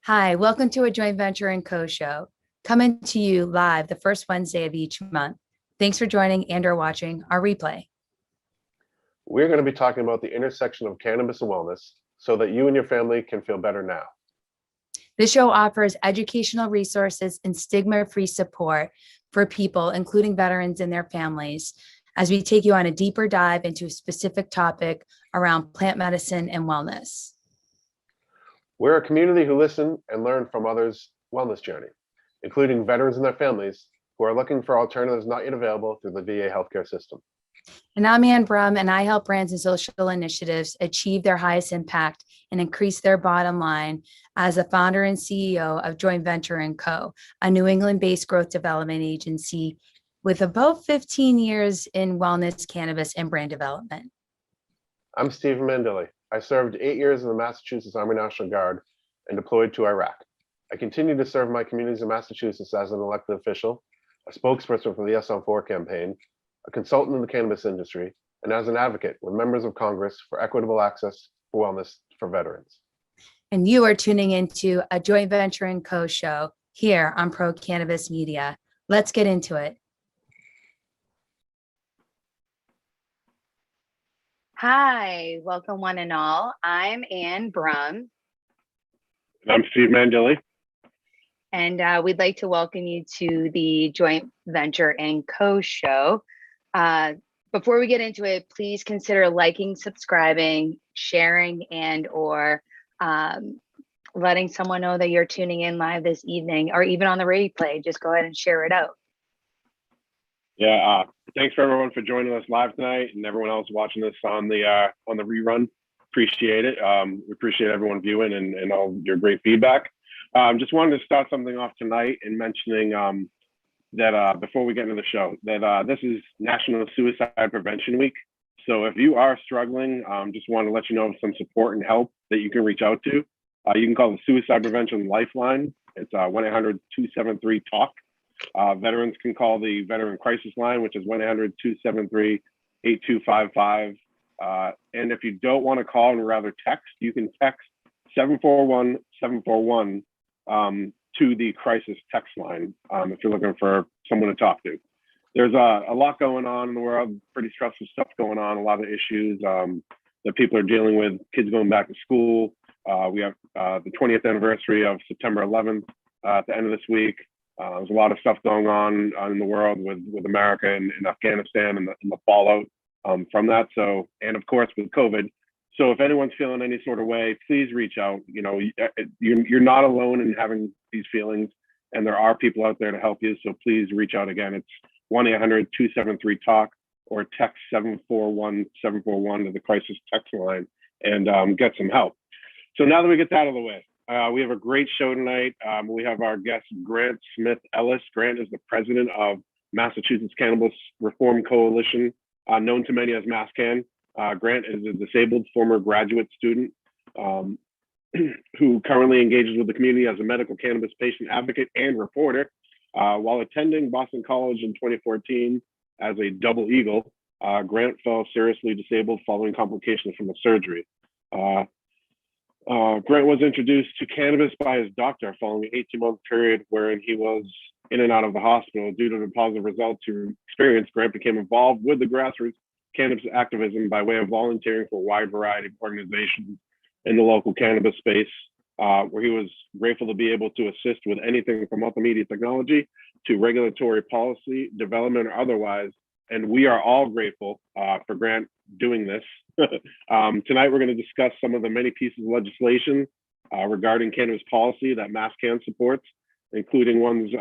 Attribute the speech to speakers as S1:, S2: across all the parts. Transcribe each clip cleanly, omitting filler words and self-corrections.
S1: Hi, welcome to a joint venture and co show, coming to you live the first Wednesday of each month. Thanks for joining and or watching our replay.
S2: We're going to be talking about the intersection of cannabis and wellness so that you and your family can feel better now.
S1: This show offers educational resources and stigma-free support for people, including veterans and their families, as we take you on a deeper dive into a specific topic around plant medicine and wellness.
S2: We're a community who listen and learn from others' wellness journey, including veterans and their families who are looking for alternatives not yet available through the VA healthcare system.
S1: And I'm Ann Brum, and I help brands and social initiatives achieve their highest impact and increase their bottom line as the founder and CEO of Joint Venture & Co., a New England-based growth development agency with about 15 years in wellness, cannabis, and brand development.
S2: I'm Stephen Mandilli. I served 8 years in the Massachusetts Army National Guard and deployed to Iraq. I continue to serve my communities in Massachusetts as an elected official, a spokesperson for the Yes on 4 campaign, a consultant in the cannabis industry, and as an advocate with members of Congress for equitable access for wellness for veterans.
S1: And you are tuning into a Joint Venture & Co. show here on Pro Cannabis Media. Let's get into it. Hi, welcome one and all. I'm Ann Brum.
S2: And I'm Steve Mandilli.
S1: And we'd like to welcome you to the Joint Venture & Co. show. Before we get into it, please consider liking, subscribing, sharing, and or letting someone know that you're tuning in live this evening, or even on the replay. Just go ahead and share it out.
S2: Yeah, thanks for everyone for joining us live tonight, and everyone else watching this on the rerun. Appreciate it. We appreciate everyone viewing and all your great feedback. Just wanted to start something off tonight and mentioning that before we get into the show, that this is National Suicide Prevention Week. So if you are struggling, just want to let you know of some support and help that you can reach out to. You can call the Suicide Prevention Lifeline. It's 1-800-273-TALK. Veterans can call the Veteran Crisis Line, which is 1-800-273-8255. And if you don't want to call and rather text, you can text 741-741 to the crisis text line if you're looking for someone to talk to. There's a lot going on in the world, pretty stressful stuff going on, a lot of issues that people are dealing with, kids going back to school. We have the 20th anniversary of September 11th at the end of this week. There's a lot of stuff going on in the world with America and Afghanistan and the fallout from that. So, and of course with COVID. So if anyone's feeling any sort of way, please reach out. You know, you're not alone in having these feelings, and there are people out there to help you. So please reach out again. It's 1-800-273-TALK or text 741-741 to the crisis text line and get some help. So now that we get that out of the way, we have a great show tonight. We have our guest, Grant Smith-Ellis. Grant is the president of Massachusetts Cannabis Reform Coalition, known to many as MASSCANN. Grant is a disabled former graduate student who currently engages with the community as a medical cannabis patient advocate and reporter. While attending Boston College in 2014 as a double eagle, Grant fell seriously disabled following complications from a surgery. Grant was introduced to cannabis by his doctor following an 18-month period wherein he was in and out of the hospital. Due to the positive results he experienced, Grant became involved with the grassroots cannabis activism by way of volunteering for a wide variety of organizations in the local cannabis space, where he was grateful to be able to assist with anything from multimedia technology to regulatory policy development or otherwise. And we are all grateful for Grant doing this. Tonight, we're going to discuss some of the many pieces of legislation regarding cannabis policy that MASSCANN supports, including ones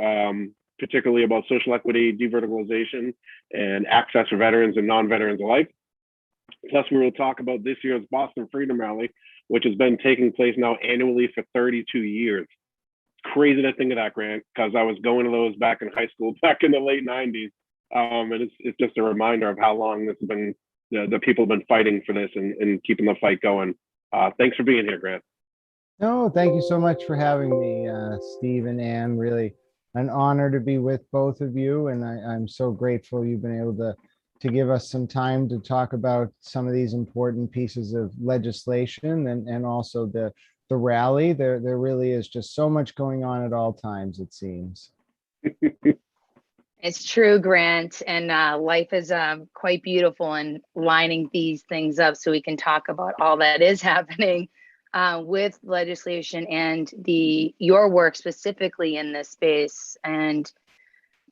S2: particularly about social equity, deverticalization, and access for veterans and non-veterans alike. Plus, we will talk about this year's Boston Freedom Rally, which has been taking place now annually for 32 years. It's crazy to think of that, Grant, because I was going to those back in high school, back in the late 90s. And it's just a reminder of how long this has been, the people have been fighting for this and keeping the fight going. Thanks for being here, Grant.
S3: No, thank you so much for having me, Steve and Ann. Really an honor to be with both of you, and I'm so grateful you've been able to give us some time to talk about some of these important pieces of legislation and also the the rally. There really is just so much going on at all times, it seems.
S1: It's true, Grant, and life is quite beautiful and lining these things up so we can talk about all that is happening with legislation and your work specifically in this space. And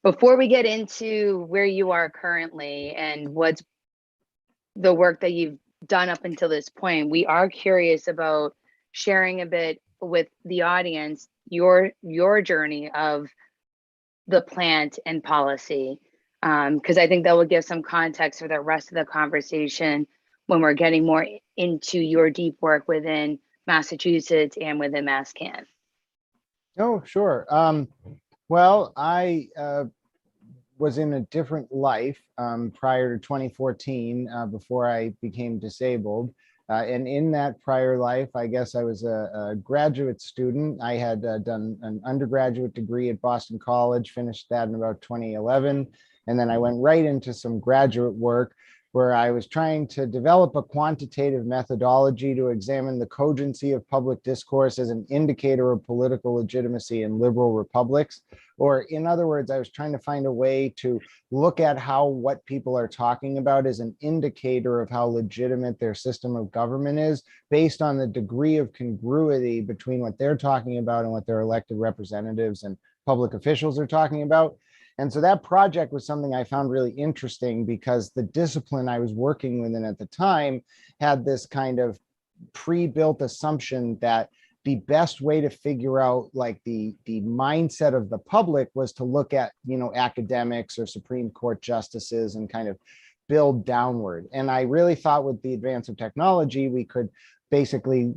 S1: before we get into where you are currently and what's the work that you've done up until this point, we are curious about sharing a bit with the audience your journey of the plant and policy, because I think that will give some context for the rest of the conversation when we're getting more into your deep work within Massachusetts and within MASSCANN.
S3: Oh, sure. Well, I was in a different life prior to 2014, before I became disabled. And in that prior life, I guess I was a graduate student. I had done an undergraduate degree at Boston College, finished that in about 2011. And then I went right into some graduate work where I was trying to develop a quantitative methodology to examine the cogency of public discourse as an indicator of political legitimacy in liberal republics. Or in other words, I was trying to find a way to look at how what people are talking about is an indicator of how legitimate their system of government is based on the degree of congruity between what they're talking about and what their elected representatives and public officials are talking about. And so that project was something I found really interesting because the discipline I was working within at the time had this kind of pre-built assumption that the best way to figure out like the mindset of the public was to look at, academics or Supreme Court justices and kind of build downward. And I really thought with the advance of technology, we could basically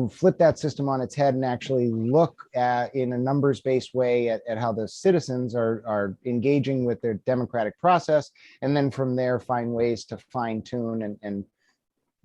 S3: flip that system on its head and actually look at, in a numbers-based way at how the citizens are engaging with their democratic process. And then from there, find ways to fine tune and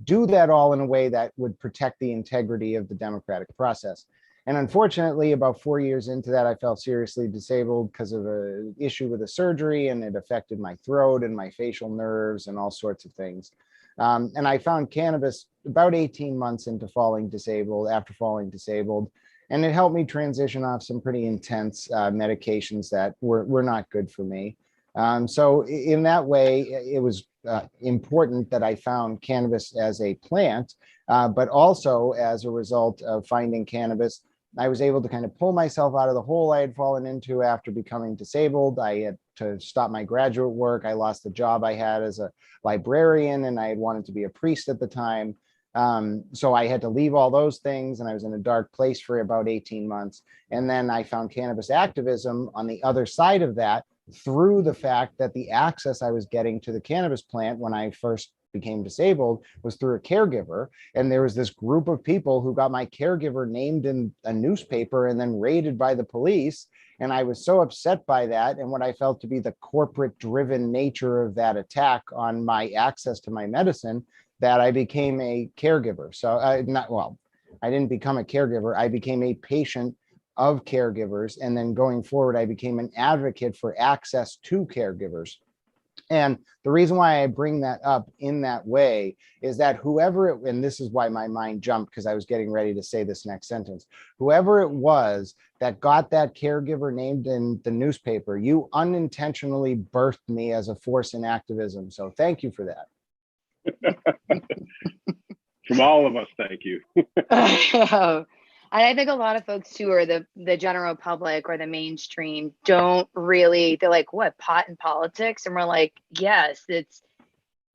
S3: do that all in a way that would protect the integrity of the democratic process. And unfortunately, about 4 years into that, I felt seriously disabled because of an issue with a surgery, and it affected my throat and my facial nerves and all sorts of things. And I found cannabis about 18 months into after falling disabled. And it helped me transition off some pretty intense medications that were not good for me. So in that way, it was important that I found cannabis as a plant, but also as a result of finding cannabis, I was able to kind of pull myself out of the hole I had fallen into after becoming disabled. I had to stop my graduate work. I lost the job I had as a librarian, and I had wanted to be a priest at the time. So I had to leave all those things, and I was in a dark place for about 18 months. And then I found cannabis activism on the other side of that through the fact that the access I was getting to the cannabis plant when I first became disabled was through a caregiver. And there was this group of people who got my caregiver named in a newspaper and then raided by the police. And I was so upset by that and what I felt to be the corporate driven nature of that attack on my access to my medicine that I became a caregiver. So I didn't become a caregiver. I became a patient of caregivers. And then going forward, I became an advocate for access to caregivers. And the reason why I bring that up in that way is that and this is why my mind jumped because I was getting ready to say this next sentence, whoever it was that got that caregiver named in the newspaper, you unintentionally birthed me as a force in activism. So thank you for that.
S2: From all of us, thank you.
S1: And I think a lot of folks too, or the general public or the mainstream they're like, what, pot and politics? And we're like, yes, it's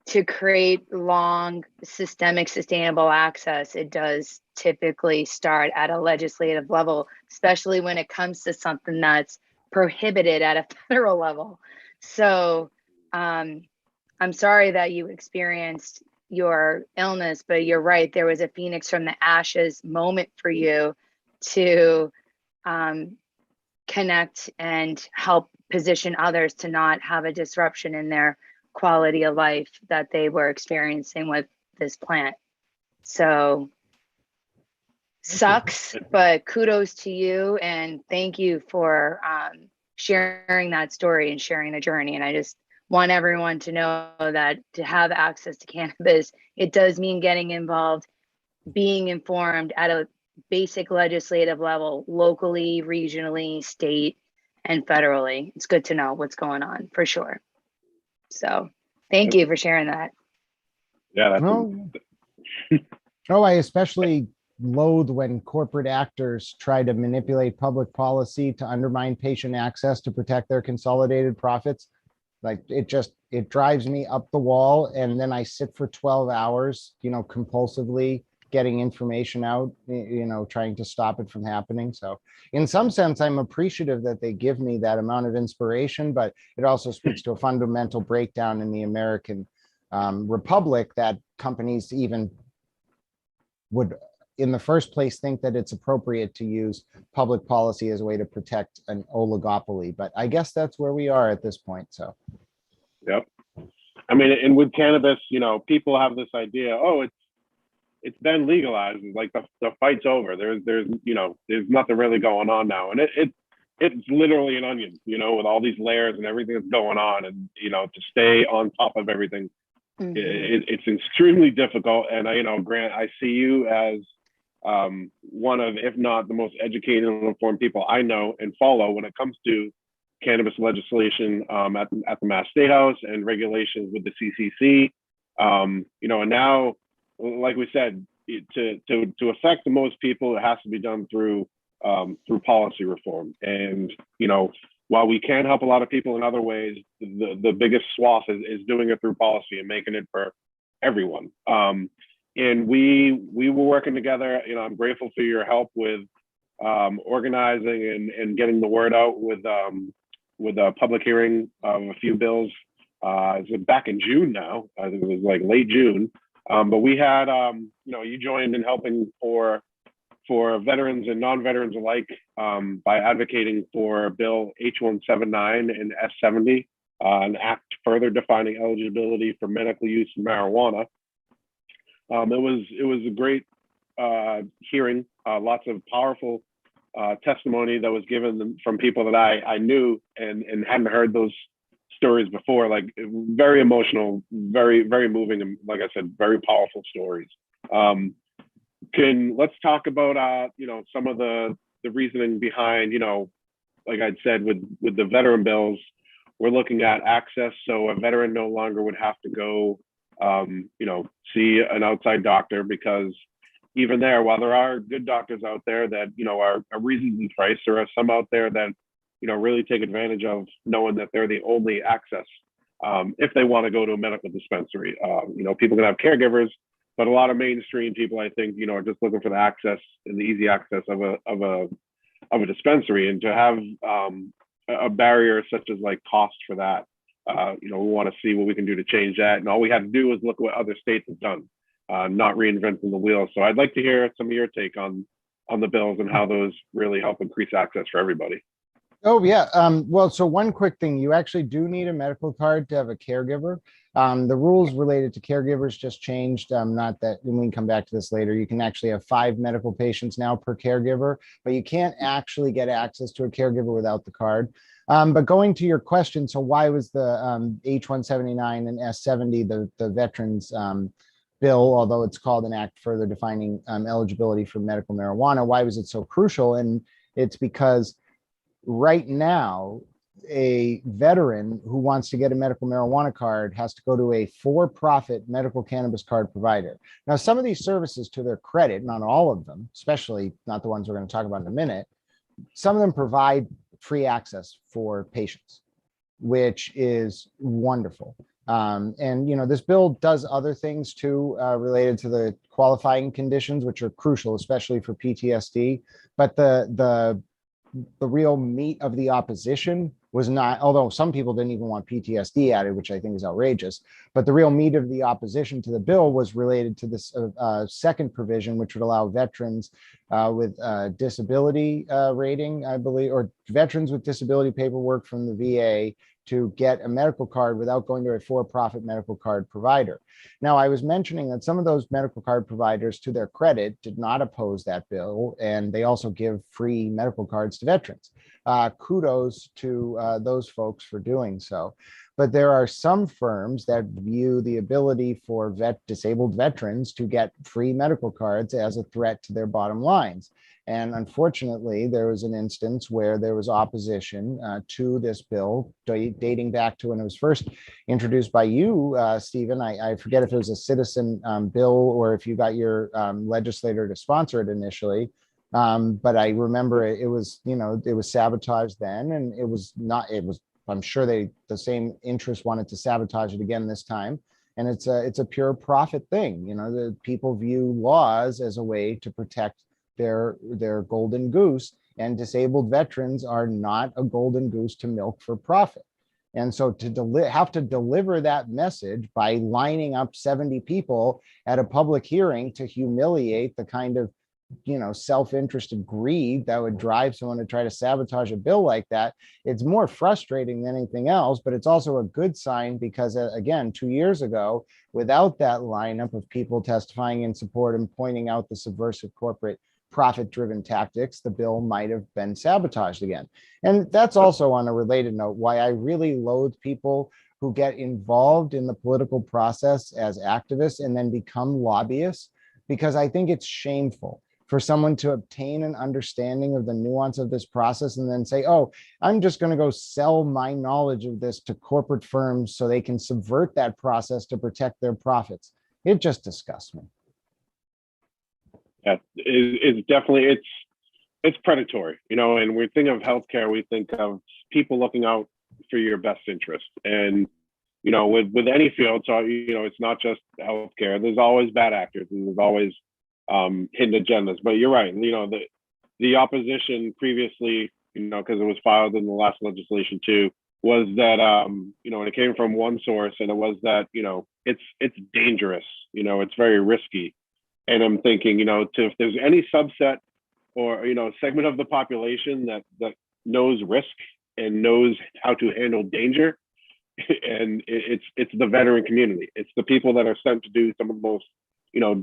S1: to create long, systemic, sustainable access. It does typically start at a legislative level, especially when it comes to something that's prohibited at a federal level. So I'm sorry that you experienced your illness, but you're right. There was a phoenix from the ashes moment for you to connect and help position others to not have a disruption in their quality of life that they were experiencing with this plant. So sucks, but kudos to you. And thank you for sharing that story and sharing the journey. And I just want everyone to know that to have access to cannabis, it does mean getting involved, being informed at a basic legislative level, locally, regionally, state, and federally. It's good to know what's going on for sure. So thank you for sharing that.
S2: Yeah, that's
S3: Oh, I especially loathe when corporate actors try to manipulate public policy to undermine patient access to protect their consolidated profits. Like it drives me up the wall. And then I sit for 12 hours, compulsively getting information out, trying to stop it from happening. So in some sense, I'm appreciative that they give me that amount of inspiration, but it also speaks to a fundamental breakdown in the American republic that companies even would in the first place think that it's appropriate to use public policy as a way to protect an oligopoly. But I guess that's where we are at this point. So.
S2: Yep. I mean, and with cannabis, people have this idea, oh, it's been legalized. Like the fight's over. There's nothing really going on now. And it's literally an onion, with all these layers and everything that's going on. And, to stay on top of everything, it's extremely difficult. And Grant, I see you as one of, if not the most educated and informed people I know and follow when it comes to cannabis legislation at the Mass State House and regulations with the CCC. And now, like we said, to affect the most people, it has to be done through policy reform. And while we can help a lot of people in other ways, the biggest swath is doing it through policy and making it for everyone. And we were working together. I'm grateful for your help with organizing and getting the word out with a public hearing of a few bills. It's back in June now. I think it was like late June. But we had, you joined in helping for veterans and non-veterans alike by advocating for Bill H179 and S70, an act further defining eligibility for medical use of marijuana. It was a great hearing, lots of powerful testimony that was given from people that I knew and hadn't heard those stories before, like very emotional, very, very moving, and like I said, very powerful stories. Let's talk about some of the reasoning behind, like I'd said with the veteran bills, we're looking at access. So a veteran no longer would have to go see an outside doctor, because even there, while there are good doctors out there that are reasonably priced, there are some out there that really take advantage of knowing that they're the only access if they want to go to a medical dispensary. People can have caregivers, but a lot of mainstream people, I think, are just looking for the access and the easy access of a dispensary, and to have a barrier such as like cost for that. We want to see what we can do to change that. And all we have to do is look at what other states have done, not reinventing the wheel. So I'd like to hear some of your take on the bills and how those really help increase access for everybody.
S3: Oh, yeah. Well, so one quick thing, you actually do need a medical card to have a caregiver. The rules related to caregivers just changed. Not that, and we can come back to this later. You can actually have 5 medical patients now per caregiver, but you can't actually get access to a caregiver without the card. But going to your question, so why was the H179 and S70, the veterans bill, although it's called an act further defining eligibility for medical marijuana, why was it so crucial? And it's because right now, a veteran who wants to get a medical marijuana card has to go to a for-profit medical cannabis card provider. Now, some of these services, to their credit, not all of them, especially not the ones we're going to talk about in a minute, some of them provide free access for patients, which is wonderful. And this bill does other things too, related to the qualifying conditions, which are crucial, especially for PTSD. But the real meat of the opposition was not, although some people didn't even want PTSD added, which I think is outrageous, but the real meat of the opposition to the bill was related to this second provision, which would allow veterans with disability rating, I believe, or veterans with disability paperwork from the VA to get a medical card without going to a for-profit medical card provider. Now, I was mentioning that some of those medical card providers, to their credit, did not oppose that bill, and they also give free medical cards to veterans. kudos to those folks for doing so. But there are some firms that view the ability for disabled veterans to get free medical cards as a threat to their bottom lines. And unfortunately, there was an instance where there was opposition to this bill dating back to when it was first introduced by you, Stephen. I forget if it was a citizen bill or if you got your legislator to sponsor it initially. But I remember it was, it was sabotaged then, and I'm sure the same interest wanted to sabotage it again this time. And it's a pure profit thing. The people view laws as a way to protect their golden goose, and disabled veterans are not a golden goose to milk for profit. And so to have to deliver that message by lining up 70 people at a public hearing to humiliate the kind of self-interested greed that would drive someone to try to sabotage a bill like that, it's more frustrating than anything else. But it's also a good sign because, again, 2 years ago, without that lineup of people testifying in support and pointing out the subversive corporate profit-driven tactics, the bill might have been sabotaged again. And that's also, on a related note, why I really loathe people who get involved in the political process as activists and then become lobbyists, because I think it's shameful for someone to obtain an understanding of the nuance of this process and then say, oh, I'm just going to go sell my knowledge of this to corporate firms so they can subvert that process to protect their profits. It just disgusts me.
S2: Yeah, it's definitely, it's predatory, and when we think of healthcare, we think of people looking out for your best interest. And, with any field, so, it's not just healthcare, there's always bad actors and there's always hidden agendas. But you're right, the opposition previously, because it was filed in the last legislation too, was that, and it came from one source, and it was that, it's dangerous, it's very risky. And I'm thinking, if there's any subset or, segment of the population that knows risk and knows how to handle danger, and it's the veteran community. It's the people that are sent to do some of the most,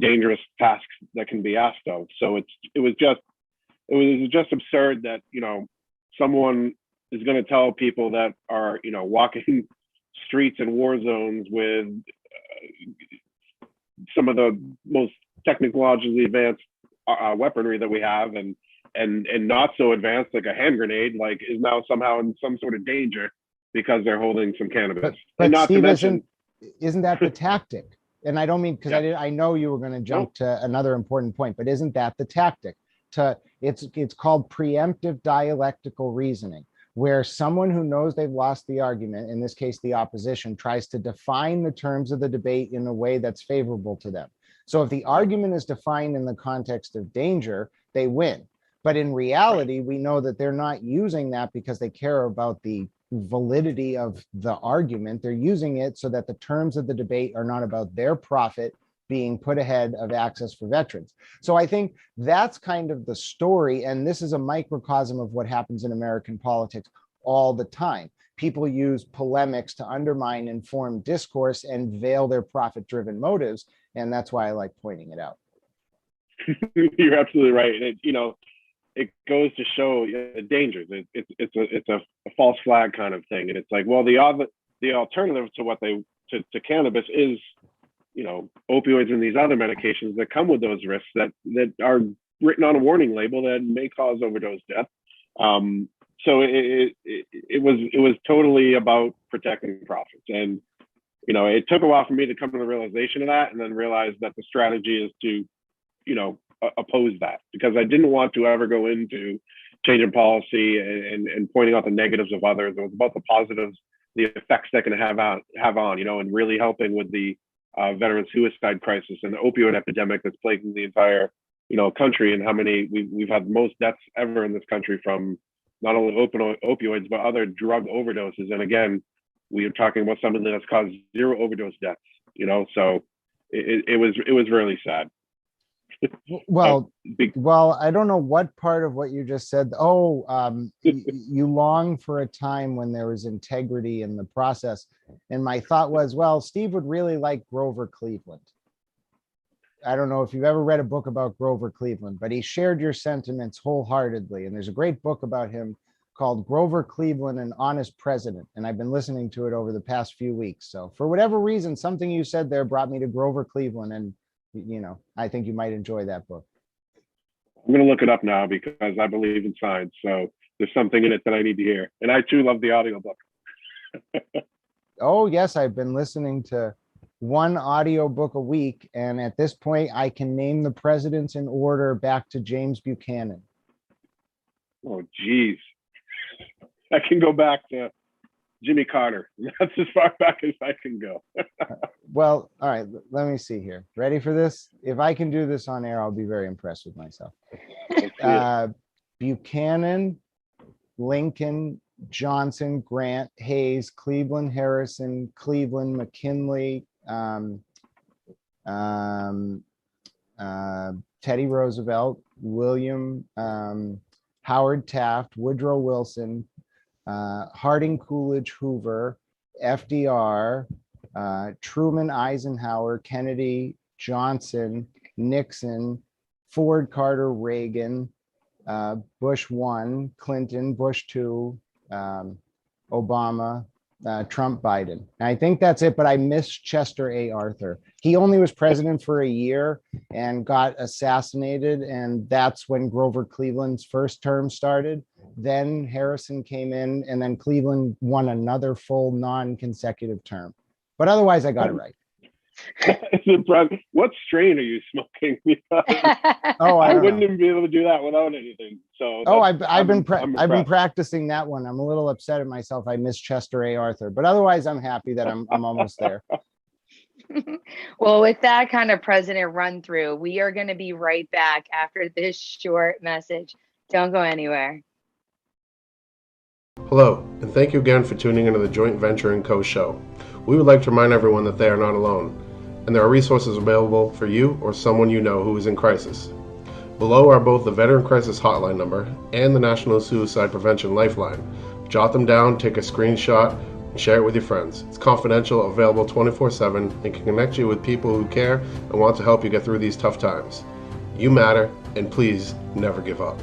S2: dangerous tasks that can be asked of. So it was just absurd that, someone is going to tell people that are, walking streets and war zones with some of the most technologically advanced weaponry that we have, and not so advanced, like a hand grenade, like is now somehow in some sort of danger because they're holding some cannabis.
S3: But
S2: not
S3: Steve,
S2: to mention,
S3: isn't that the tactic? And I don't mean, because I know you were going to jump to another important point, but isn't that the tactic? It's called preemptive dialectical reasoning, where someone who knows they've lost the argument, in this case the opposition, tries to define the terms of the debate in a way that's favorable to them. So if the argument is defined in the context of danger, they win. But in reality, we know that they're not using that because they care about the validity of the argument. They're using it so that the terms of the debate are not about their profit being put ahead of access for veterans. So I think that's kind of the story. And this is a microcosm of what happens in American politics all the time. People use polemics to undermine informed discourse and veil their profit-driven motives. And that's why I like pointing it out.
S2: You're absolutely right. It goes to show the dangers. It's a false flag kind of thing. And it's like, well, the alternative to cannabis is, opioids and these other medications that come with those risks that are written on a warning label that may cause overdose death. So it was totally about protecting profits. And, it took a while for me to come to the realization of that, and then realize that the strategy is to, oppose that, because I didn't want to ever go into changing policy and pointing out the negatives of others. It was about the positives, the effects that can have on, and really helping with the veteran suicide crisis and the opioid epidemic that's plaguing the entire, country, and how many we've had the most deaths ever in this country from not only opioids, but other drug overdoses. And again, we are talking about something that's caused 0 overdose deaths, so it was really sad.
S3: Well, I don't know what part of what you just said. You long for a time when there was integrity in the process. And my thought was, well, Steve would really like Grover Cleveland. I don't know if you've ever read a book about Grover Cleveland, but he shared your sentiments wholeheartedly. And there's a great book about him called Grover Cleveland, An Honest President. And I've been listening to it over the past few weeks. So for whatever reason, something you said there brought me to Grover Cleveland. And, I think you might enjoy that book.
S2: I'm going to look it up now because I believe in science. So there's something in it that I need to hear. And I too love the audiobook.
S3: Oh, yes. I've been listening to one audiobook a week. And at this point, I can name the presidents in order back to James Buchanan.
S2: Oh, geez. I can go back to Jimmy Carter. That's as far back as I can go.
S3: Well, all right. Let me see here. Ready for this? If I can do this on air, I'll be very impressed with myself. Buchanan, Lincoln, Johnson, Grant, Hayes, Cleveland, Harrison, Cleveland, McKinley, Teddy Roosevelt, William, Howard Taft, Woodrow Wilson, Harding Coolidge Hoover, FDR, Truman, Eisenhower, Kennedy, Johnson, Nixon, Ford, Carter, Reagan, Bush 1, Clinton, Bush 2, Obama, Trump, Biden. And I think that's it, but I missed Chester A. Arthur. He only was president for a year and got assassinated, and that's when Grover Cleveland's first term started. Then Harrison came in, and then Cleveland won another full non-consecutive term. But otherwise, I got it right.
S2: What strain are you smoking?
S3: Oh,
S2: I
S3: don't
S2: wouldn't
S3: know.
S2: even be able to do that without anything. So
S3: I've been
S2: impressed.
S3: practicing that one. I'm a little upset at myself. I missed Chester A. Arthur, but otherwise, I'm happy that I'm almost there.
S1: Well, with that kind of president run through, we are going to be right back after this short message. Don't go anywhere.
S4: Hello, and thank you again for tuning into the Joint Venture & Co. show. We would like to remind everyone that they are not alone, and there are resources available for you or someone you know who is in crisis. Below are both the Veteran Crisis Hotline number and the National Suicide Prevention Lifeline. Jot them down, take a screenshot, and share it with your friends. It's confidential, available 24/7, and can connect you with people who care and want to help you get through these tough times. You matter, and please never give up.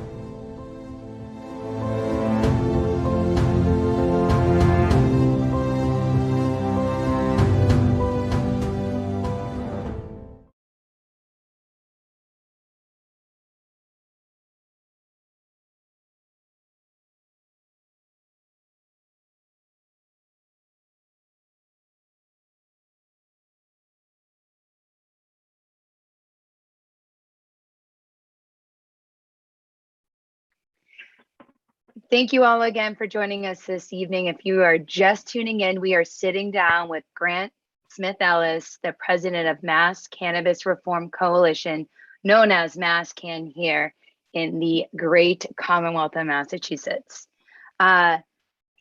S1: Thank you all again for joining us this evening. If you are just tuning in, we are sitting down with Grant Smith-Ellis, the president of Mass Cannabis Reform Coalition, known as MASSCANN here in the great Commonwealth of Massachusetts.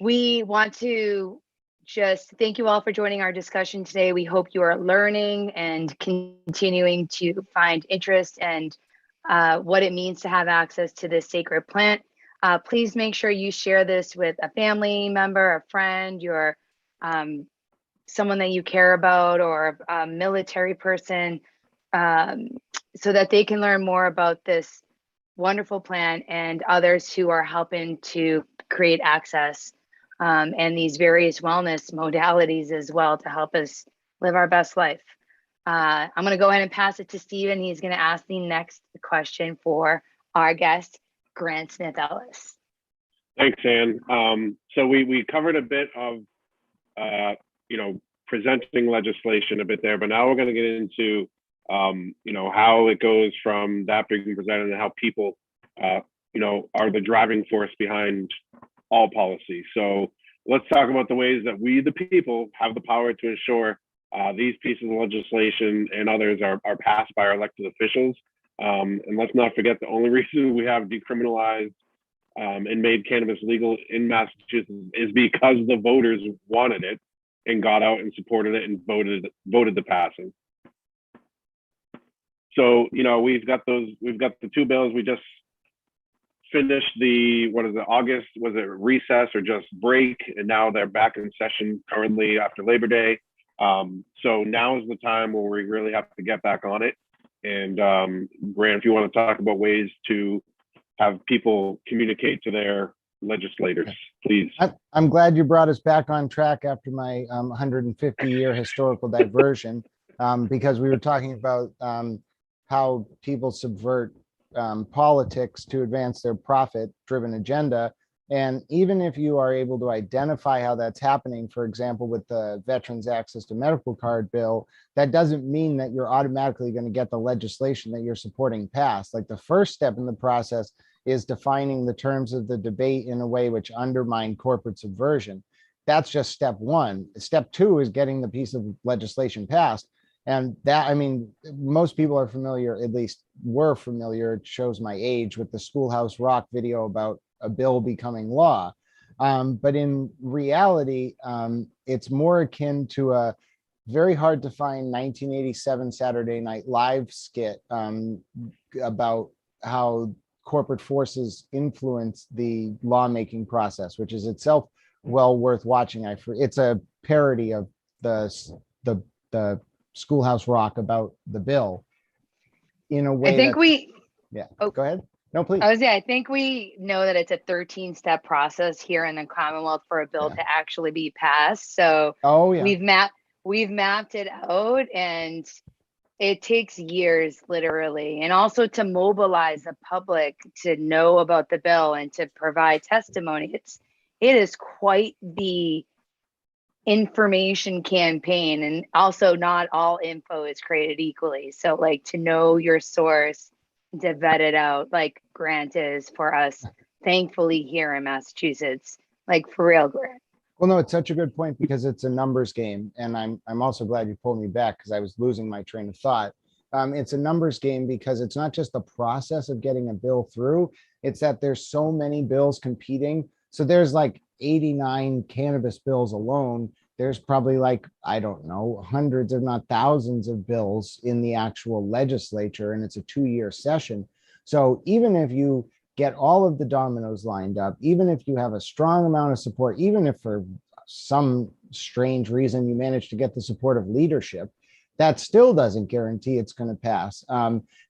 S1: We want to just thank you all for joining our discussion today. We hope you are learning and continuing to find interest and what it means to have access to this sacred plant. Please make sure you share this with a family member, a friend, your someone that you care about, or a military person, so that they can learn more about this wonderful plant and others who are helping to create access and these various wellness modalities as well to help us live our best life. I'm going to go ahead and pass it to Stephen. He's going to ask the next question for our guest, Grant Smith-Ellis.
S2: Thanks, Ann. So we covered a bit of, presenting legislation a bit there, but now we're going to get into, how it goes from that being presented and how people, are the driving force behind all policy. So let's talk about the ways that we, the people, have the power to ensure these pieces of legislation and others are passed by our elected officials. And let's not forget the only reason we have decriminalized and made cannabis legal in Massachusetts is because the voters wanted it and got out and supported it and voted the passing. So, we've got the two bills. We just finished August, was it recess or just break? And now they're back in session currently after Labor Day. So now is the time where we really have to get back on it. And Grant, if you want to talk about ways to have people communicate to their legislators, please.
S3: I'm glad you brought us back on track after my 150-year historical diversion, because we were talking about how people subvert politics to advance their profit-driven agenda. And even if you are able to identify how that's happening, for example, with the Veterans Access to Medical Card bill, that doesn't mean that you're automatically going to get the legislation that you're supporting passed. Like, the first step in the process is defining the terms of the debate in a way which undermine corporate subversion. That's just step one. Step two is getting the piece of legislation passed. And that, I mean, most people are familiar, at least were familiar, it shows my age, with the Schoolhouse Rock video about a bill becoming law. But in reality, it's more akin to a very hard to find 1987 Saturday Night Live skit about how corporate forces influence the lawmaking process, which is itself well worth watching. It's a parody of the Schoolhouse Rock about the bill in a way.
S1: I think
S3: Go ahead. No, please.
S1: I think we know that it's a 13-step process here in the Commonwealth for a bill to actually be passed. So we've mapped it out, and it takes years, literally, and also to mobilize the public to know about the bill and to provide testimony. It is quite the information campaign, and also not all info is created equally. So, like, to know your source, to vet it out, like Grant is for us, thankfully, here in Massachusetts, like, for real, Grant.
S3: Well, no, it's such a good point, because it's a numbers game, and I'm also glad you pulled me back, because I was losing my train of thought. It's a numbers game because it's not just the process of getting a bill through, it's that there's so many bills competing. So there's like 89 cannabis bills alone. There's probably, like, I don't know, hundreds, if not thousands of bills in the actual legislature, and it's a 2-year session. So even if you get all of the dominoes lined up, even if you have a strong amount of support, even if for some strange reason you manage to get the support of leadership, that still doesn't guarantee it's going to pass.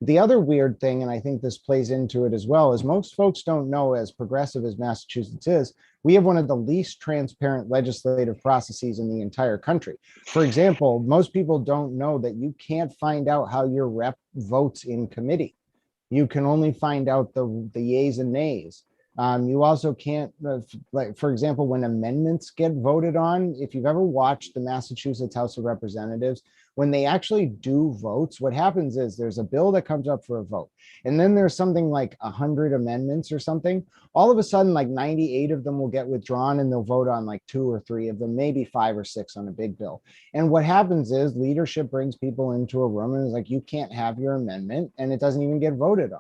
S3: The other weird thing, and I think this plays into it as well, is most folks don't know, as progressive as Massachusetts is, we have one of the least transparent legislative processes in the entire country. For example, most people don't know that you can't find out how your rep votes in committee. You can only find out the yays and nays. You also can't, like, for example, when amendments get voted on, if you've ever watched the Massachusetts House of Representatives, when they actually do votes, what happens is there's a bill that comes up for a vote, and then there's something like 100 amendments or something. All of a sudden, like 98 of them will get withdrawn, and they'll vote on like 2 or 3 of them, maybe 5 or 6 on a big bill. And what happens is leadership brings people into a room and is like, you can't have your amendment, and it doesn't even get voted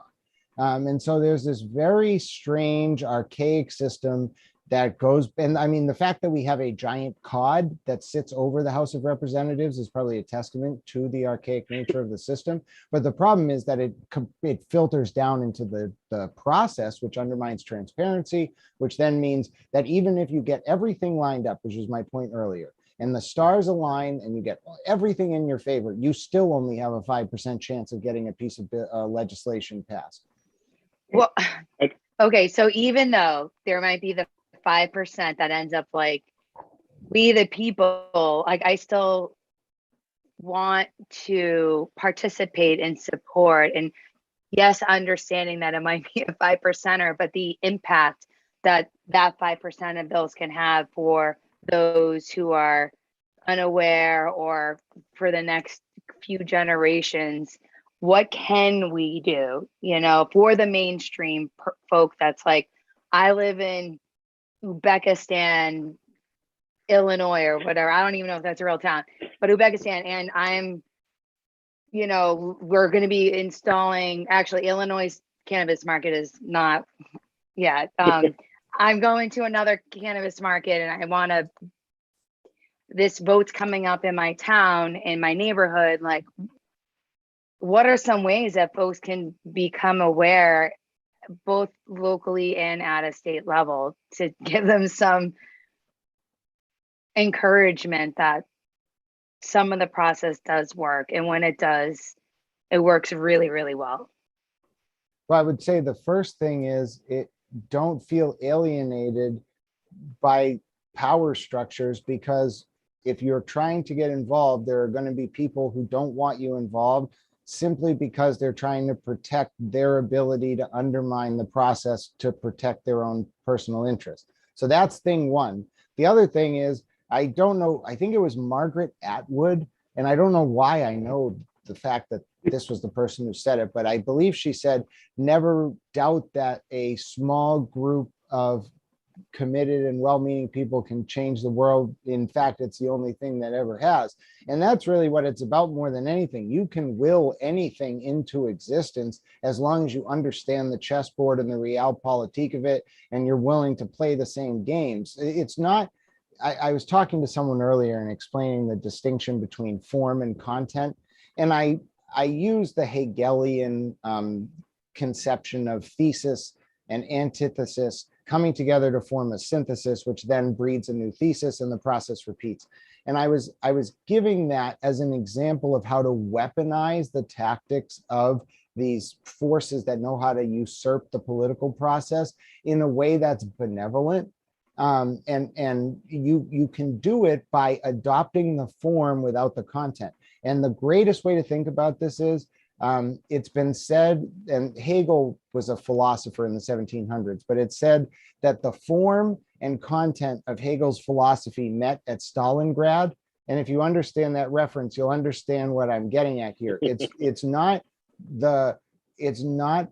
S3: on. And so there's this very strange, archaic system that goes, and I mean, the fact that we have a giant cod that sits over the House of Representatives is probably a testament to the archaic nature of the system. But the problem is that it filters down into the process, which undermines transparency, which then means that even if you get everything lined up, which was my point earlier, and the stars align and you get everything in your favor, you still only have a 5% chance of getting a piece of legislation passed.
S1: Well, okay, so even though there might be the 5% that ends up, like, we the people, like, I still want to participate and support, and yes, understanding that it might be a 5%er, but the impact that 5% of bills can have for those who are unaware, or for the next few generations, what can we do, for the mainstream folk that's like, I live in Uzbekistan, Illinois, or whatever. I don't even know if that's a real town, but Uzbekistan, and I'm, we're going to be installing, actually, Illinois' cannabis market is not yet. I'm going to another cannabis market, and I want to, this vote's coming up in my town, in my neighborhood, like, what are some ways that folks can become aware, both locally and at a state level, to give them some encouragement that some of the process does work, and when it does, it works really, really well?
S3: Well, I would say the first thing is don't feel alienated by power structures, because if you're trying to get involved, there are going to be people who don't want you involved simply because they're trying to protect their ability to undermine the process to protect their own personal interest. So that's thing one. The other thing is, I don't know, I think it was Margaret Atwood, and I don't know why I know the fact that this was the person who said it, but I believe she said, never doubt that a small group of committed and well-meaning people can change the world. In fact, it's the only thing that ever has. And that's really what it's about more than anything. You can will anything into existence as long as you understand the chessboard and the realpolitik of it, and you're willing to play the same games. It's not, I was talking to someone earlier and explaining the distinction between form and content. And I use the Hegelian conception of thesis and antithesis coming together to form a synthesis, which then breeds a new thesis, and the process repeats. And I was giving that as an example of how to weaponize the tactics of these forces that know how to usurp the political process in a way that's benevolent. And you can do it by adopting the form without the content. And the greatest way to think about this is, it's been said, and Hegel was a philosopher in the 1700s, but it's said that the form and content of Hegel's philosophy met at Stalingrad. And if you understand that reference, you'll understand what I'm getting at here. It's not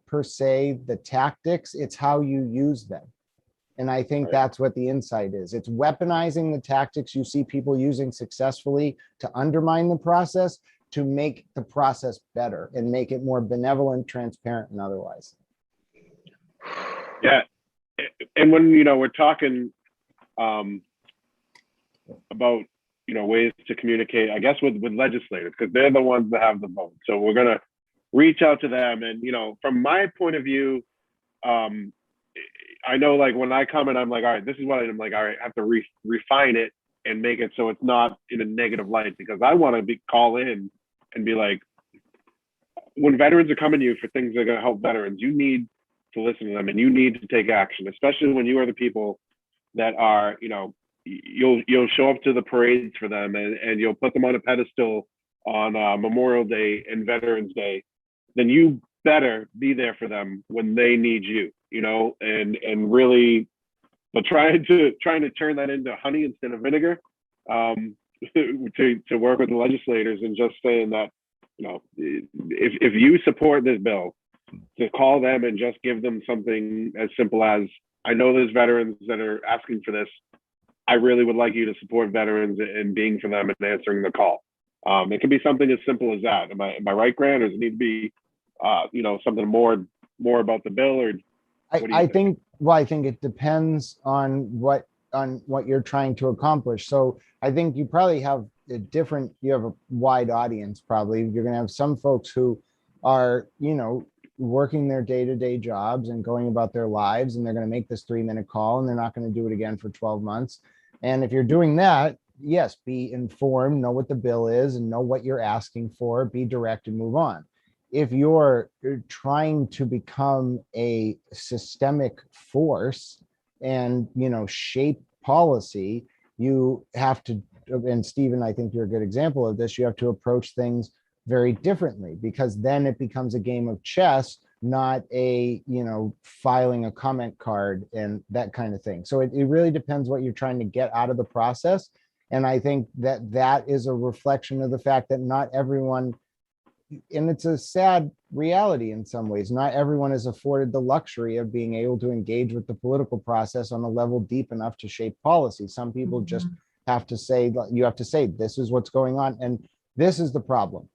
S3: per se the tactics, it's how you use them. And I think that's what the insight is. It's weaponizing the tactics you see people using successfully to undermine the process, to make the process better and make it more benevolent, transparent, and otherwise.
S2: Yeah. And when, we're talking about, ways to communicate, I guess with legislators, because they're the ones that have the vote. So we're going to reach out to them. And, from my point of view, I know, like, when I come and I'm like, all right, this is what I'm like, all right, I have to refine it and make it so it's not in a negative light, because I want to call in and be like, when veterans are coming to you for things that are going to help veterans, you need to listen to them and you need to take action, especially when you are the people that are, you'll show up to the parades for them, and you'll put them on a pedestal on Memorial Day and Veterans Day. Then you better be there for them when they need you, and really, but trying to turn that into honey instead of vinegar, to work with the legislators, and just saying that, if you support this bill, to call them and just give them something as simple as, I know there's veterans that are asking for this. I really would like you to support veterans in being for them and answering the call. It can be something as simple as that. Am I right, Grant? Or does it need to be, something more about the bill? Or
S3: I think it depends on what you're trying to accomplish. So I think you probably have you have a wide audience. Probably you're going to have some folks who are, working their day-to-day jobs and going about their lives, and they're going to make this 3-minute call, and they're not going to do it again for 12 months. And if you're doing that, yes, be informed, know what the bill is, and know what you're asking for, be direct, and move on. If you're trying to become a systemic force and, shape policy, you have to, and Stephen, I think you're a good example of this, you have to approach things very differently, because then it becomes a game of chess, not a, filing a comment card and that kind of thing. So it really depends what you're trying to get out of the process. And I think that is a reflection of the fact that not everyone, and it's a sad reality in some ways, not everyone is afforded the luxury of being able to engage with the political process on a level deep enough to shape policy. Some people just have to say, you have to say, this is what's going on. And this is the problem.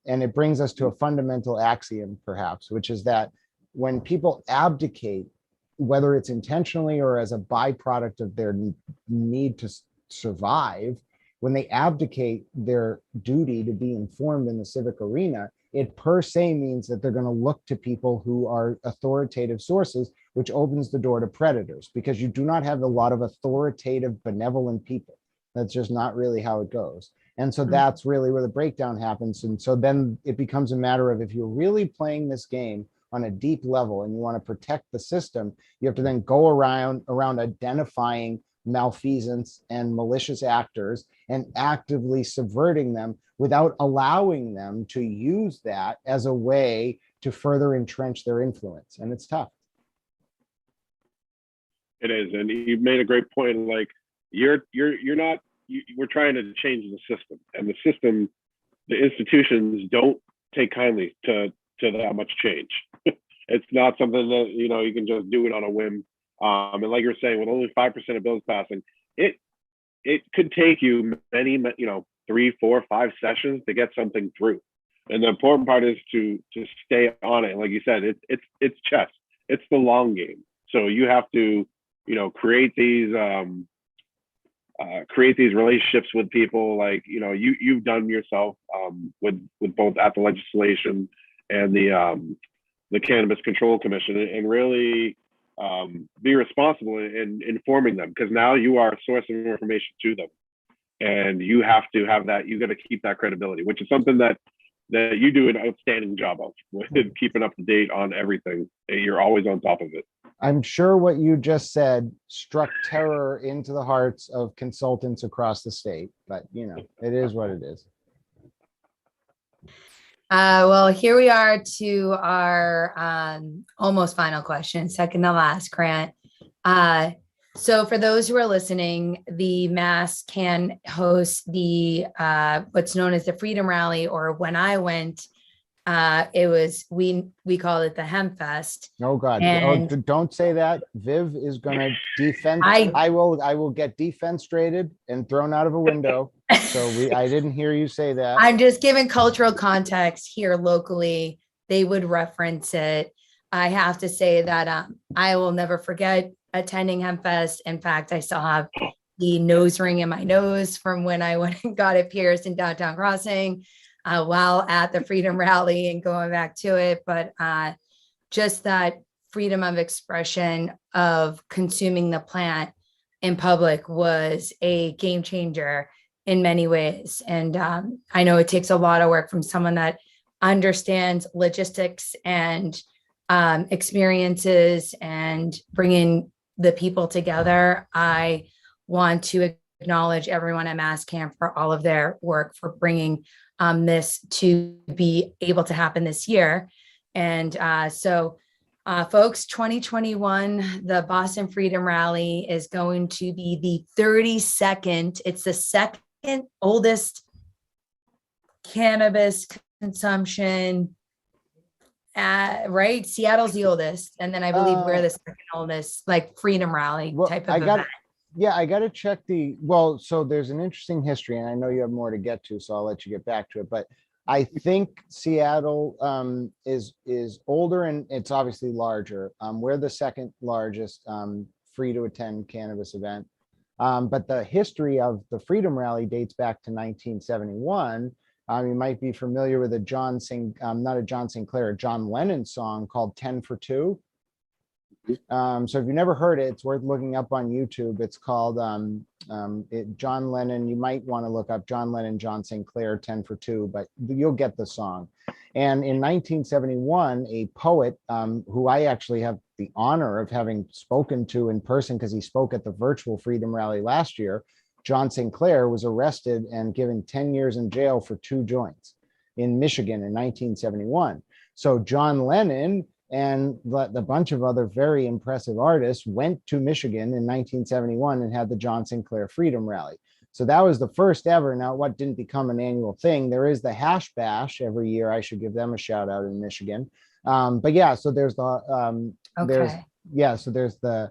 S3: And it brings us to a fundamental axiom, perhaps, which is that when people abdicate, whether it's intentionally or as a byproduct of their need to survive, when they abdicate their duty to be informed in the civic arena, it per se means that they're going to look to people who are authoritative sources, which opens the door to predators, because you do not have a lot of authoritative, benevolent people. That's just not really how it goes. And so that's really where the breakdown happens. And so then it becomes a matter of, if you're really playing this game on a deep level and you want to protect the system, you have to then go around identifying malfeasance and malicious actors and actively subverting them without allowing them to use that as a way to further entrench their influence. And it's tough.
S2: It is. And you made a great point. Like we're trying to change the system, and the system, the institutions don't take kindly to that much change. It's not something that, you can just do it on a whim. And like you're saying, with only 5% of bills passing, it could take you many, 3, 4, 5 sessions to get something through. And the important part is to stay on it. Like you said, it's chess. It's the long game. So you have to, create these relationships with people. Like, you've done yourself with both at the legislation and the Cannabis Control Commission, and really be responsible in informing them, because now you are a source of information to them, and you have to have that. You got to keep that credibility, which is something that you do an outstanding job of, with keeping up to date on everything. You're always on top of it.
S3: I'm sure what you just said struck terror into the hearts of consultants across the state, but it is what it is.
S5: Well, here we are to our almost final question, second to last, Grant. So for those who are listening, the MASSCANN hosts the what's known as the Freedom Rally, or when I went, it was we call it the Hemp Fest.
S3: Oh God! Don't say that. Viv is going to defend. I will get defenstrated and thrown out of a window. So I didn't hear you say that.
S5: I'm just giving cultural context here locally. They would reference it. I have to say that I will never forget attending HempFest. In fact, I still have the nose ring in my nose from when I went and got it pierced in Downtown Crossing while at the Freedom Rally and going back to it. But just that freedom of expression of consuming the plant in public was a game changer in many ways. And I know it takes a lot of work from someone that understands logistics and experiences and bringing the people together. I want to acknowledge everyone at MASSCANN for all of their work for bringing this to be able to happen this year. And so folks, 2021, the Boston Freedom Rally is going to be the 32nd. It's the second oldest cannabis consumption, right? Seattle's the oldest, and then I believe we're the second oldest, like Freedom Rally type of event.
S3: I got to check so there's an interesting history, and I know you have more to get to, so I'll let you get back to it. But I think Seattle is older, and it's obviously larger. We're the second largest free to attend cannabis event. But the history of the Freedom Rally dates back to 1971. You might be familiar with a John Lennon song called 10 for 2. So if you've never heard it, it's worth looking up on YouTube. It's called John Lennon. You might want to look up John Lennon, John Sinclair, 10 for 2, but you'll get the song. And in 1971, a poet who I actually have the honor of having spoken to in person, because he spoke at the virtual Freedom Rally last year, John Sinclair, was arrested and given 10 years in jail for 2 joints in Michigan in 1971. So John Lennon and the bunch of other very impressive artists went to Michigan in 1971 and had the John Sinclair Freedom Rally. So that was the first ever. Now, what didn't become an annual thing, there is the Hash Bash every year. I should give them a shout out in Michigan. But yeah, so there's the there's the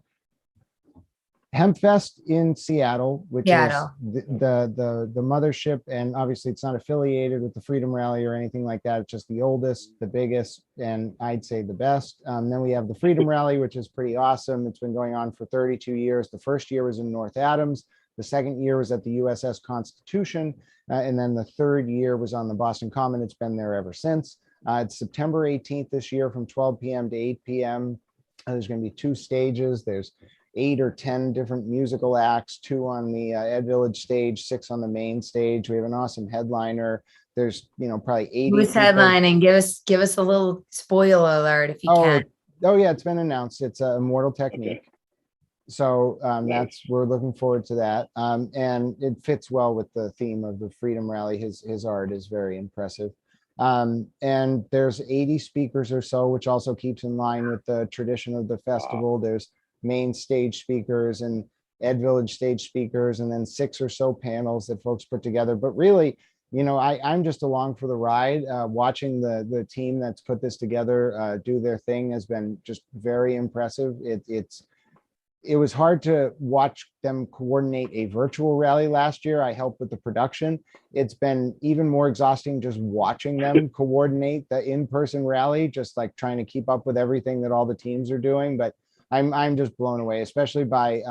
S3: HempFest in Seattle, which is the mothership, and obviously it's not affiliated with the Freedom Rally or anything like that. It's just the oldest, the biggest, and I'd say the best. Then we have the Freedom Rally, which is pretty awesome. It's been going on for 32 years. The first year was in North Adams. The second year was at the USS Constitution. And then the third year was on the Boston Common. It's been there ever since. It's September 18th this year from 12 p.m. to 8 p.m. There's going to be 2 stages. There's 8 or 10 different musical acts, 2 on the Ed Village stage, 6 on the main stage. We have an awesome headliner. there's, probably 80
S5: Who's
S3: people.
S5: headlining? Give us a little spoiler alert if you can.
S3: Yeah, it's been announced. It's a Immortal Technique.
S2: Okay.
S3: So we're looking forward to that. And it fits well with the theme of the Freedom Rally. His art is very impressive. And there's 80 speakers or so, which also keeps in line with the tradition of the festival. There's main stage speakers and Ed Village stage speakers, and then 6 or so panels that folks put together. But really, I'm just along for the ride. Watching the team that's put this together do their thing has been just very impressive. It was hard to watch them coordinate a virtual rally last year. I helped with the production. It's been even more exhausting just watching them coordinate the in-person rally, just like trying to keep up with everything that all the teams are doing. But I'm just blown away, especially by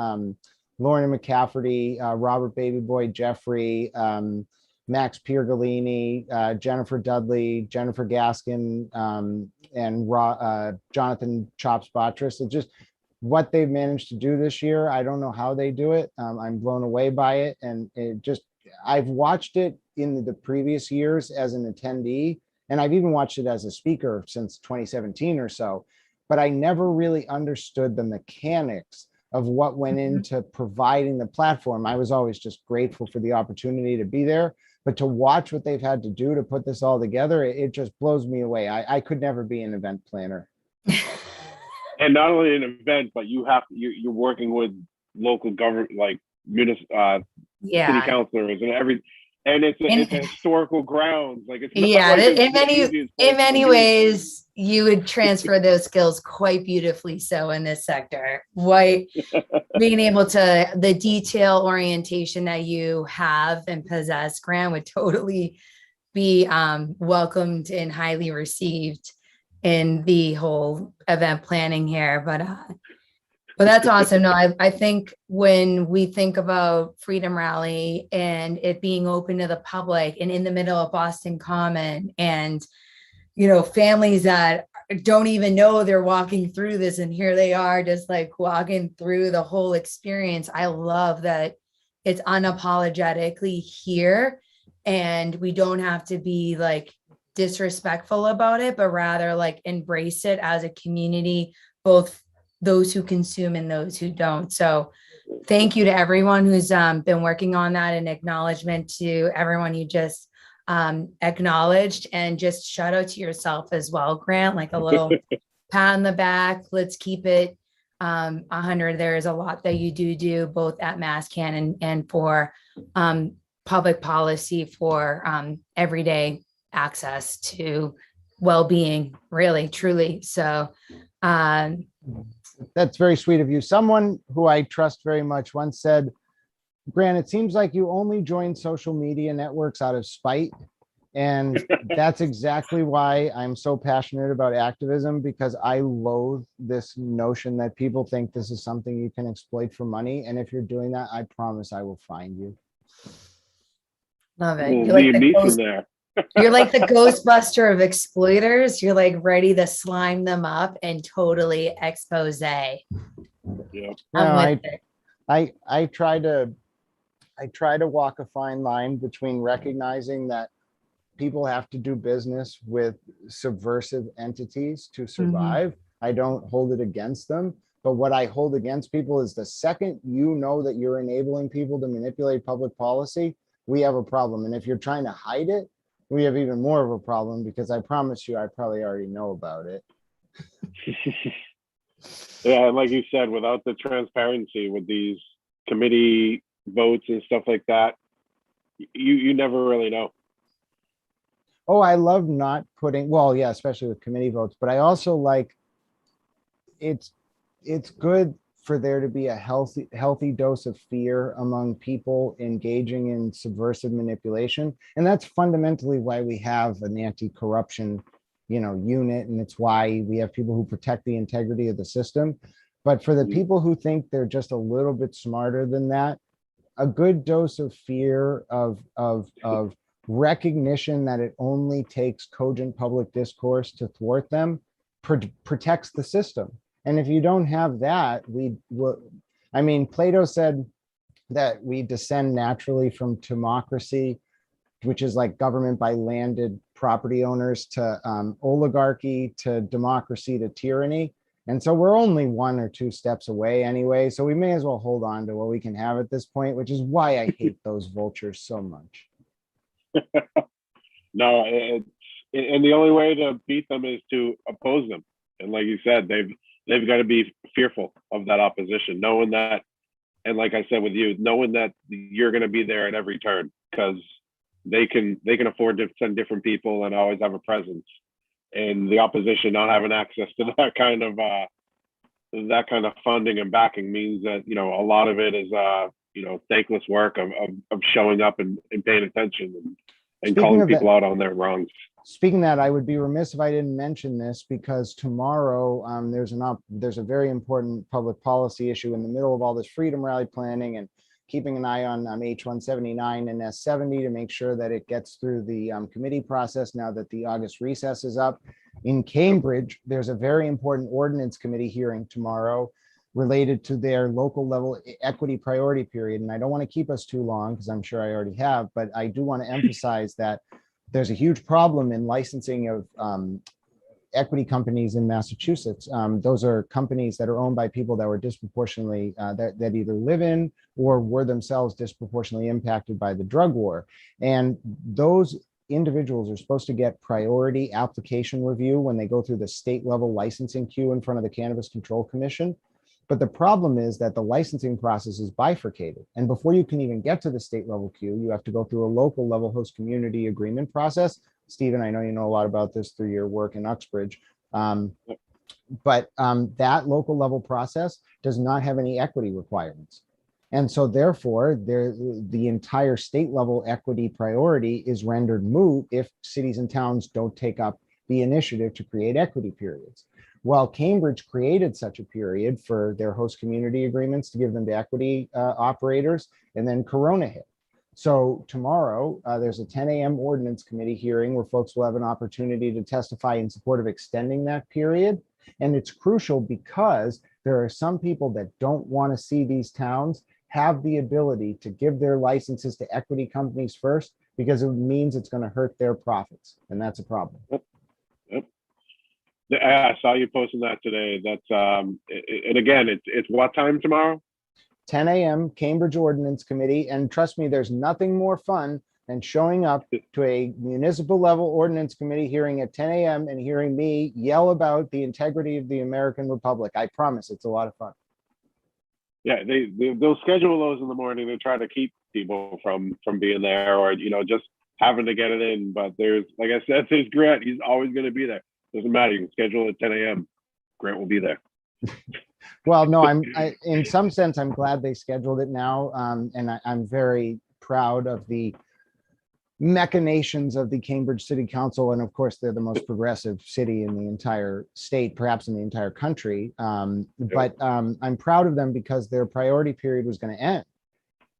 S3: Lorna McCafferty, Robert Babyboy Jeffrey, Max Piergalini, Jennifer Dudley, Jennifer Gaskin, and Jonathan Chops Botris. It's just what they've managed to do this year. I don't know how they do it. I'm blown away by it. And I've watched it in the previous years as an attendee, and I've even watched it as a speaker since 2017 or so, but I never really understood the mechanics of what went into providing the platform. I was always just grateful for the opportunity to be there, but to watch what they've had to do to put this all together, it just blows me away. I could never be an event planner.
S2: And not only an event, but you're working with local government, like city councilors and it's a historical grounds. Like it's
S5: in many ways, you would transfer those skills quite beautifully. So in this sector, being able to the detail orientation that you have and possess, Grant, would totally be welcomed and highly received in the whole event planning here. But that's awesome. No, I think when we think about Freedom Rally and it being open to the public and in the middle of Boston Common, and families that don't even know they're walking through this, and here they are just like walking through the whole experience. I love that it's unapologetically here, and we don't have to be like disrespectful about it, but rather like embrace it as a community, both those who consume and those who don't. So thank you to everyone who's been working on that, and acknowledgement to everyone you just acknowledged, and just shout out to yourself as well, Grant, like a little pat on the back. Let's keep it 100. There is a lot that you do both at MASSCAN and for public policy for everyday access to well-being, really, truly. So
S3: that's very sweet of you. Someone who I trust very much once said, Grant, it seems like you only join social media networks out of spite. And that's exactly why I'm so passionate about activism, because I loathe this notion that people think this is something you can exploit for money. And if you're doing that, I promise I will find you.
S5: Love it.
S2: You're
S5: like the Ghostbuster of exploiters. You're like ready to slime them up and totally expose.
S2: Yeah.
S3: I try to walk a fine line between recognizing that people have to do business with subversive entities to survive. I don't hold it against them, but what I hold against people is the second you know that you're enabling people to manipulate public policy, we have a problem. And if you're trying to hide it, we have even more of a problem, because I promise you, I probably already know about it.
S2: Yeah, and like you said, without the transparency with these committee votes and stuff like that, you never really know.
S3: Oh, I love not putting, well, yeah, especially with committee votes, but I also like it's good for there to be a healthy dose of fear among people engaging in subversive manipulation. And that's fundamentally why we have an anti-corruption, unit. And it's why we have people who protect the integrity of the system. But for the people who think they're just a little bit smarter than that, a good dose of fear of recognition that it only takes cogent public discourse to thwart them protects the system. And if you don't have that, Plato said that we descend naturally from democracy which is like government by landed property owners, to oligarchy, to democracy, to tyranny. And so we're only 1 or 2 steps away anyway. So we may as well hold on to what we can have at this point, which is why I hate those vultures so much.
S2: No, and the only way to beat them is to oppose them. And like you said, they've got to be fearful of that opposition, knowing that, and like I said with you, knowing that you're going to be there at every turn, because they can afford to send different people and always have a presence. And the opposition not having access to that kind of funding and backing means that, you know, a lot of it is thankless work of showing up and paying attention and calling people out on their wrongs.
S3: Speaking of that, I would be remiss if I didn't mention this, because tomorrow there's a very important public policy issue in the middle of all this freedom rally planning, and keeping an eye on H179 and S70 to make sure that it gets through the committee process now that the August recess is up. In Cambridge, there's a very important ordinance committee hearing tomorrow related to their local level equity priority period. And I don't want to keep us too long, because I'm sure I already have, but I do want to emphasize that there's a huge problem in licensing of equity companies in Massachusetts. Those are companies that are owned by people that were disproportionately, that either live in or were themselves disproportionately impacted by the drug war. And those individuals are supposed to get priority application review when they go through the state level licensing queue in front of the Cannabis Control Commission. But the problem is that the licensing process is bifurcated. And before you can even get to the state level queue, you have to go through a local level host community agreement process. Stephen, I know you know a lot about this through your work in Uxbridge. But that local level process does not have any equity requirements. And so therefore, the entire state level equity priority is rendered moot if cities and towns don't take up the initiative to create equity periods. Well, Cambridge created such a period for their host community agreements to give them to equity operators, and then Corona hit. So tomorrow, there's a 10 a.m. ordinance committee hearing where folks will have an opportunity to testify in support of extending that period. And it's crucial because there are some people that don't want to see these towns have the ability to give their licenses to equity companies first, because it means it's going to hurt their profits. And that's a problem.
S2: Yep. I saw you posting that today. That's and again, it's what time tomorrow?
S3: 10 a.m. Cambridge Ordinance Committee. And trust me, there's nothing more fun than showing up to a municipal level ordinance committee hearing at 10 a.m. and hearing me yell about the integrity of the American Republic. I promise it's a lot of fun.
S2: Yeah, they'll schedule those in the morning to try to keep people from being there, or just having to get it in. But there's, like I said, there's Grant. He's always going to be there. Doesn't matter. You can schedule at 10 a.m. Grant will be there.
S3: Well, no, in some sense, I'm glad they scheduled it now. And I'm very proud of the machinations of the Cambridge City Council. And of course, they're the most progressive city in the entire state, perhaps in the entire country. But I'm proud of them because their priority period was going to end.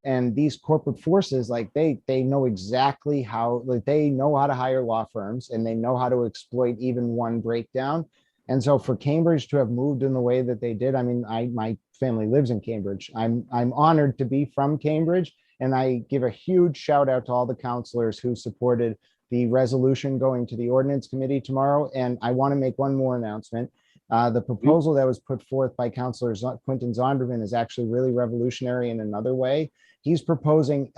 S3: And these corporate forces, like they know exactly how, they know how to hire law firms, and they know how to exploit even one breakdown. And so for Cambridge to have moved in the way that they did, I mean, my family lives in Cambridge. I'm honored to be from Cambridge, and I give a huge shout out to all the counselors who supported the resolution going to the ordinance committee tomorrow. And I want to make one more announcement. The proposal that was put forth by Councillor Quinton Zondervan is actually really revolutionary in another way. He's proposing,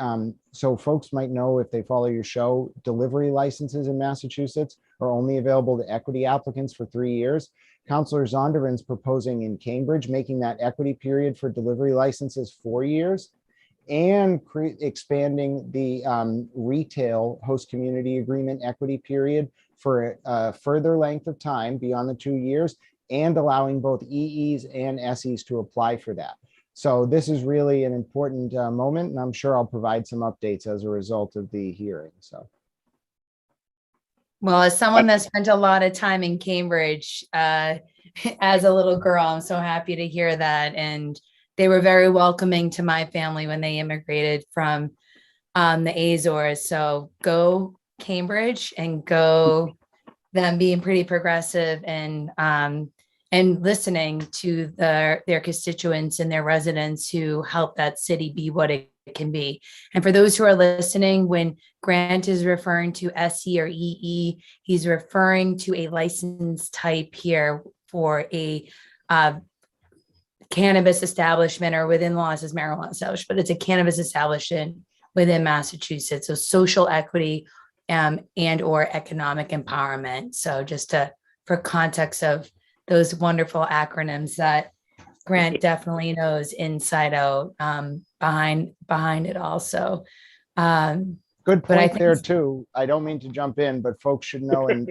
S3: so folks might know if they follow your show, delivery licenses in Massachusetts are only available to equity applicants for 3 years. Councillor Zondervan's proposing in Cambridge, making that equity period for delivery licenses 4 years, and expanding the retail host community agreement equity period for a further length of time beyond the 2 years, and allowing both EEs and SEs to apply for that. So this is really an important moment, and I'm sure I'll provide some updates as a result of the hearing. So,
S5: well, as someone that spent a lot of time in Cambridge as a little girl, I'm so happy to hear that. And they were very welcoming to my family when they immigrated from the Azores. So go Cambridge, and go them being pretty progressive and listening to their constituents and their residents who help that city be what it can be. And for those who are listening, when Grant is referring to SE or EE, he's referring to a license type here for a cannabis establishment, or within law it says marijuana establishment, but it's a cannabis establishment within Massachusetts. So social equity and or economic empowerment. So just for context of those wonderful acronyms that Grant definitely knows inside out, behind it also.
S3: Good
S5: But I
S3: point
S5: think
S3: there too. I don't mean to jump in, but folks should know, and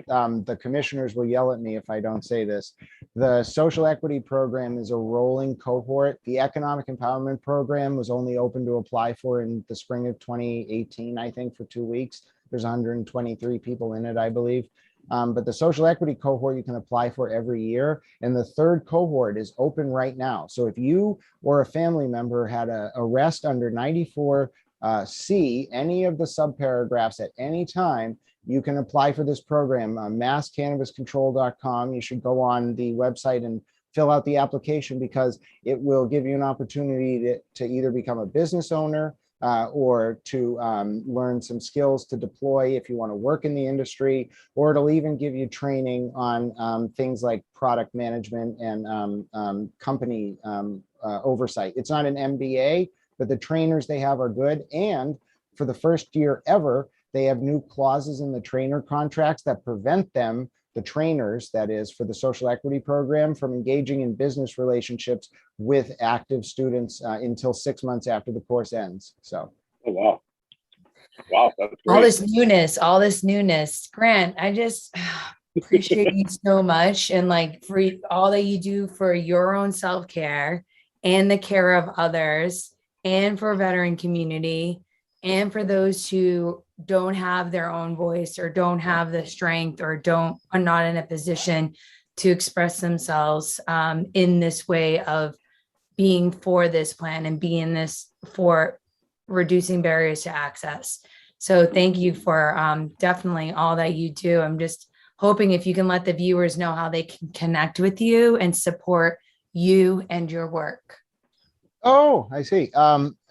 S3: the commissioners will yell at me if I don't say this. The social equity program is a rolling cohort. The economic empowerment program was only open to apply for in the spring of 2018, I think, for 2 weeks. There's 123 people in it, I believe. But the social equity cohort you can apply for every year. And the third cohort is open right now. So if you or a family member had a arrest under 94 C, any of the subparagraphs at any time, you can apply for this program. MassCannabisControl.com. You should go on the website and fill out the application, because it will give you an opportunity to either become a business owner or to learn some skills to deploy if you want to work in the industry, or it'll even give you training on things like product management and company oversight. It's not an MBA, but the trainers they have are good. And for the first year ever, they have new clauses in the trainer contracts that prevent them, the trainers, that is, for the social equity program, from engaging in business relationships with active students until 6 months after the course ends. So.
S2: Oh, wow. Wow, that's great.
S5: all this newness. Grant, I just appreciate you so much, and like for all that you do for your own self-care and the care of others, and for veteran community, and for those who don't have their own voice, or don't have the strength, or are not in a position to express themselves in this way of being for this plan and being this for reducing barriers to access. So thank you for definitely all that you do. I'm just hoping if you can let the viewers know how they can connect with you and support you and your work.
S3: Oh, I see.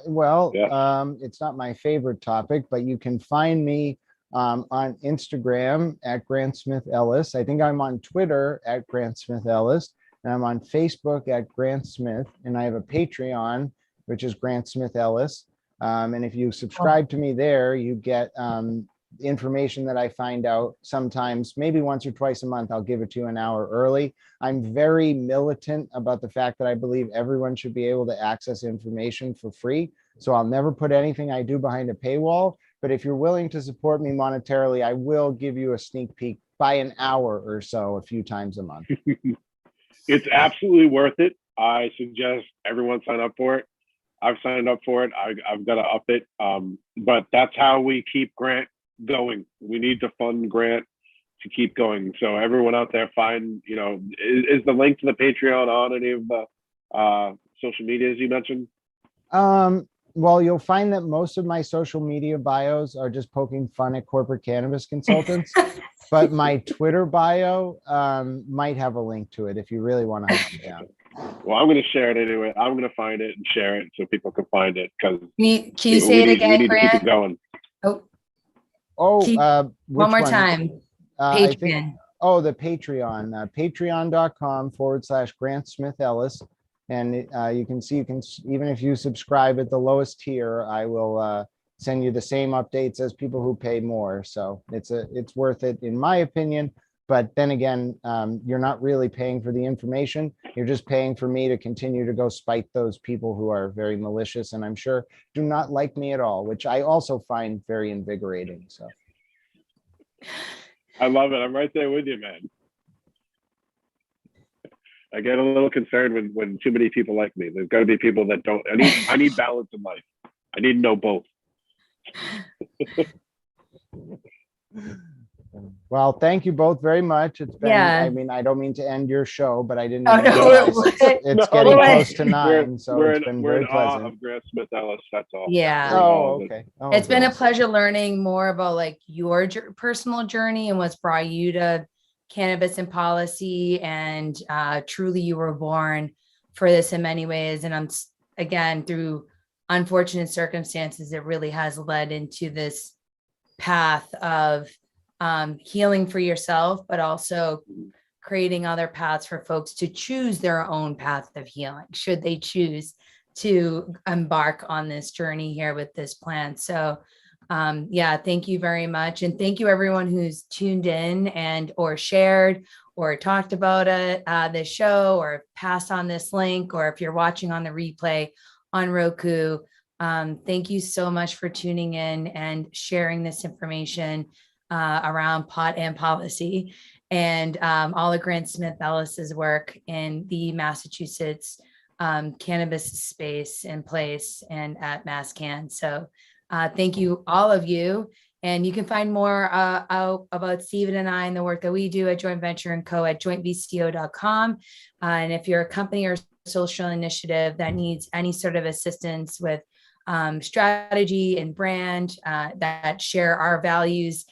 S3: Well,
S2: Yeah.
S3: it's not my favorite topic, but you can find me on Instagram at Grant Smith-Ellis. I think I'm on Twitter at Grant Smith-Ellis, and I'm on Facebook at Grant Smith, and I have a Patreon, which is Grant Smith-Ellis. And if you subscribe to me there, you get information that I find out sometimes, maybe once or twice a month. I'll give it to you an hour early. I'm very militant about the fact that I believe everyone should be able to access information for free. So I'll never put anything I do behind a paywall. But if you're willing to support me monetarily, I will give you a sneak peek by an hour or so, a few times a month.
S2: It's absolutely worth it. I suggest everyone sign up for it. I've signed up for it. I've got to up it. But that's how we keep Grant going. We need to fund Grant to keep going. So everyone out there, find, is the link to the Patreon on any of the social medias you mentioned?
S3: Well, you'll find that most of my social media bios are just poking fun at corporate cannabis consultants. But my Twitter bio might have a link to it if you really want to hunt it down.
S2: Well, I'm going to share it anyway. I'm going to find it and share it so people can find it, because
S5: Can you say it again,
S2: we need to keep
S5: Grant?
S2: it going.
S5: One more time.
S3: I think,
S5: Patreon.
S3: the Patreon, patreon.com/Grant Smith-Ellis. And you can even if you subscribe at the lowest tier, I will send you the same updates as people who pay more. So it's worth it, in my opinion. But then again, you're not really paying for the information. You're just paying for me to continue to go spite those people who are very malicious and I'm sure do not like me at all, which I also find very invigorating. So
S2: I love it. I'm right there with you, man. I get a little concerned when too many people like me. There's got to be people that don't. I need balance in life. I need to know both.
S3: Well, thank you both very much. It's been,
S5: Yeah.
S3: I mean, I don't mean to end your show, but I didn't
S5: Oh,
S3: even
S5: no,
S3: realize it's
S2: No.
S3: getting close to 9. So
S2: we're
S3: it's been
S2: we're
S3: very
S2: in awe
S3: pleasant.
S2: of Grant Smith-Ellis. That's all.
S5: Yeah.
S2: We're in awe
S3: Oh,
S2: of it.
S3: okay. Oh,
S5: It's been a
S3: bless.
S5: pleasure learning more about like your personal journey and what's brought you to cannabis and policy. And truly you were born for this in many ways. And I'm again, through unfortunate circumstances, it really has led into this path of healing for yourself, but also creating other paths for folks to choose their own path of healing, should they choose to embark on this journey here with this plan. So yeah, thank you very much. And thank you everyone who's tuned in and or shared or talked about it, this show, or passed on this link, or if you're watching on the replay on Roku. Thank you so much for tuning in and sharing this information around pot and policy, and all of Grant Smith-Ellis's work in the Massachusetts cannabis space and place and at MASSCANN. So thank you, all of you. And you can find more out about Stephen and I and the work that we do at Joint Venture & Co. at jointvco.com. And if you're a company or social initiative that needs any sort of assistance with strategy and brand that share our values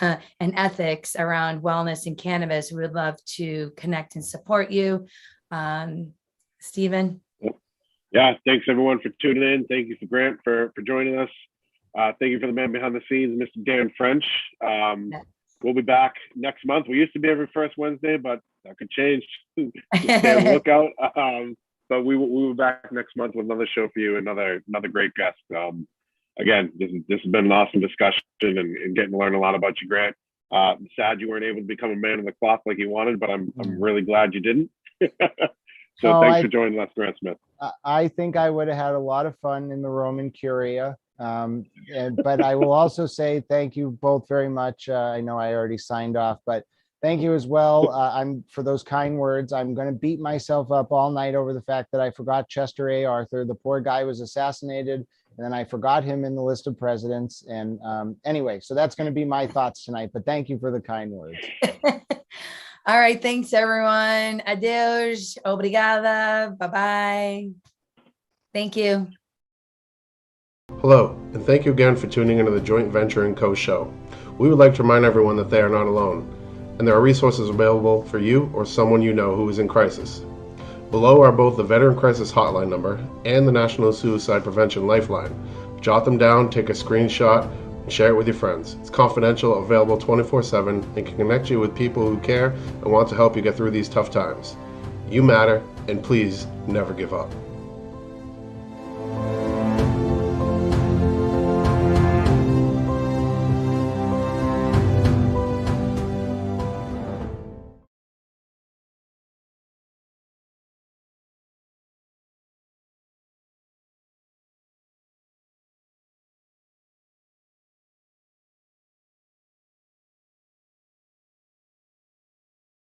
S5: and ethics around wellness and cannabis, we would love to connect and support you. Stephen?
S2: Yeah, thanks everyone for tuning in. Thank you for Grant for joining us. Thank you for the man behind the scenes, Mr. Dan French. We'll be back next month. We used to be every first Wednesday, but that could change. Stay on the lookout. But we will be back next month with another show for you, another great guest. Again, this has been an awesome discussion and getting to learn a lot about you, Grant. I'm sad you weren't able to become a man of the cloth like you wanted, but I'm really glad you didn't. So thanks for joining us, Grant Smith.
S3: I think I would have had a lot of fun in the Roman Curia. But I will also say thank you both very much. I know I already signed off, but thank you as well. I'm for those kind words. I'm going to beat myself up all night over the fact that I forgot Chester A. Arthur. The poor guy was assassinated, and then I forgot him in the list of presidents. And anyway, so that's going to be my thoughts tonight. But thank you for the kind words.
S5: All right. Thanks, everyone. Adeus. Obrigada. Bye-bye. Thank you.
S4: Hello, and thank you again for tuning into the Joint Venture & Co. show. We would like to remind everyone that they are not alone, and there are resources available for you or someone you know who is in crisis. Below are both the Veteran Crisis Hotline number and the National Suicide Prevention Lifeline. Jot them down, take a screenshot, and share it with your friends. It's confidential, available 24/7, and can connect you with people who care and want to help you get through these tough times. You matter, and please never give up.